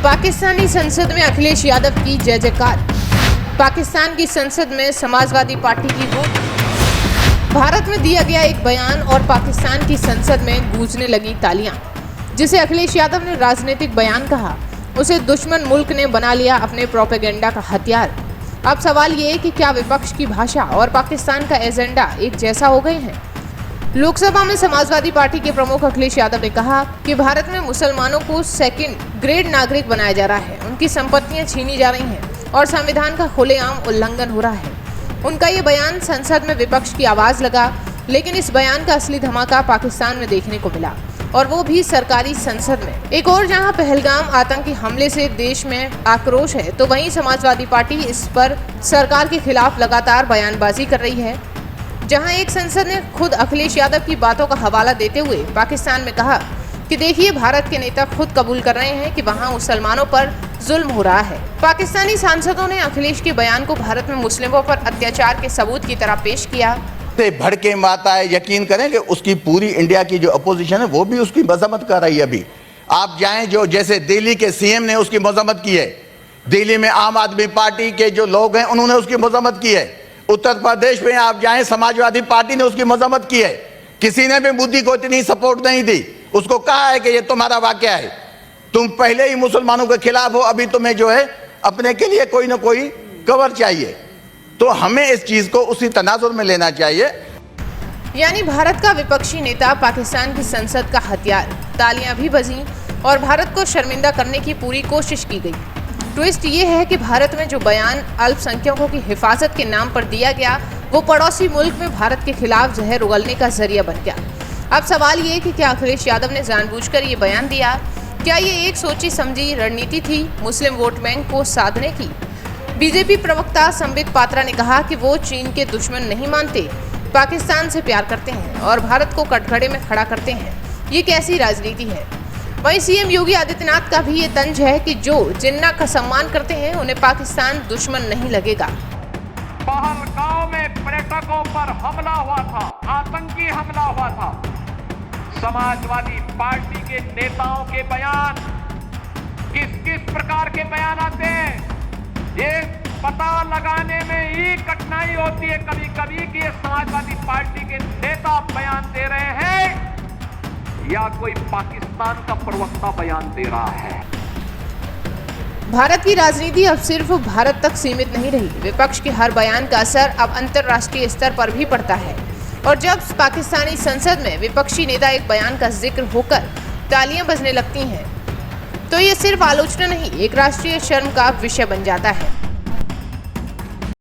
पाकिस्तानी संसद में अखिलेश यादव की जय जयकार। पाकिस्तान की संसद में समाजवादी पार्टी की वोट। भारत में दिया गया एक बयान और पाकिस्तान की संसद में गूंजने लगी तालियां। जिसे अखिलेश यादव ने राजनीतिक बयान कहा, उसे दुश्मन मुल्क ने बना लिया अपने प्रोपेगेंडा का हथियार। अब सवाल ये है कि क्या विपक्ष की भाषा और पाकिस्तान का एजेंडा एक जैसा हो गए हैं? लोकसभा में समाजवादी पार्टी के प्रमुख अखिलेश यादव ने कहा कि भारत में मुसलमानों को सेकंड ग्रेड नागरिक बनाया जा रहा है, उनकी संपत्तियां छीनी जा रही हैं और संविधान का खुलेआम उल्लंघन हो रहा है। उनका ये बयान संसद में विपक्ष की आवाज लगा, लेकिन इस बयान का असली धमाका पाकिस्तान में देखने को मिला, और वो भी सरकारी संसद में। एक और जहां पहलगाम आतंकी हमले से देश में आक्रोश है, तो वहीं समाजवादी पार्टी इस पर सरकार के खिलाफ लगातार बयानबाजी कर रही है। जहां एक सांसद ने खुद अखिलेश यादव की बातों का हवाला देते हुए पाकिस्तान में कहा कि देखिए, भारत के नेता खुद कबूल कर रहे हैं कि वहां मुसलमानों पर जुल्म हो रहा है। पाकिस्तानी सांसदों ने अखिलेश के बयान को भारत में मुस्लिमों पर अत्याचार के सबूत की तरह पेश किया। भड़के माता है, यकीन करें कि उसकी पूरी इंडिया की जो अपोजिशन है वो भी उसकी मजम्मत कर रही है। अभी आप जाएं, जो जैसे दिल्ली के सीएम ने उसकी मजम्मत की है, दिल्ली में आम आदमी पार्टी के जो लोग हैं उन्होंने उसकी मजम्मत की है, उत्तर प्रदेश में आप जाएं समाजवादी पार्टी ने उसकी मजम्मत की है। किसी ने भी मोदी को इतनी सपोर्ट नहीं दी, उसको कहा है कि ये तुम्हारा वाकया है, तुम पहले ही मुसलमानों के खिलाफ हो, अभी तुम्हें जो है अपने के लिए कोई ना कोई कवर चाहिए। तो हमें इस चीज को उसी तनाजुर में लेना चाहिए। यानी भारत का विपक्षी नेता पाकिस्तान की संसद का हथियार। तालियां भी बजीं और भारत को शर्मिंदा करने की पूरी कोशिश की गई। ट्विस्ट ये है कि भारत में जो बयान अल्पसंख्यकों की हिफाजत के नाम पर दिया गया, वो पड़ोसी मुल्क में भारत के खिलाफ जहर उगलने का जरिया बन गया। अब सवाल ये कि क्या अखिलेश यादव ने जानबूझकर ये बयान दिया? क्या ये एक सोची समझी रणनीति थी मुस्लिम वोट बैंक को साधने की? बीजेपी प्रवक्ता संबित पात्रा ने कहा कि वो चीन के दुश्मन नहीं मानते, पाकिस्तान से प्यार करते हैं और भारत को कटघरे में खड़ा करते हैं। ये कैसी राजनीति है? वहीं सीएम योगी आदित्यनाथ का भी ये तंज है कि जो जिन्ना का सम्मान करते हैं उन्हें पाकिस्तान दुश्मन नहीं लगेगा। पहलगाम में पर्यटकों पर हमला हुआ था, आतंकी हमला हुआ था। समाजवादी पार्टी के नेताओं के बयान किस किस प्रकार के बयान आते हैं, ये पता लगाने में ही कठिनाई होती है कभी कभी कि ये समाजवादी पार्टी के नेता बयान दे रहे हैं या कोई पाकिस्तान का प्रवक्ता बयान दे रहा है। भारत की राजनीति अब सिर्फ भारत तक सीमित नहीं रही। विपक्ष के हर बयान का असर अब अंतर्राष्ट्रीय स्तर पर भी पड़ता है, और जब पाकिस्तानी संसद में विपक्षी नेता एक बयान का जिक्र होकर तालियां बजने लगती हैं, तो ये सिर्फ आलोचना नहीं, एक राष्ट्रीय शर्म का विषय बन जाता है।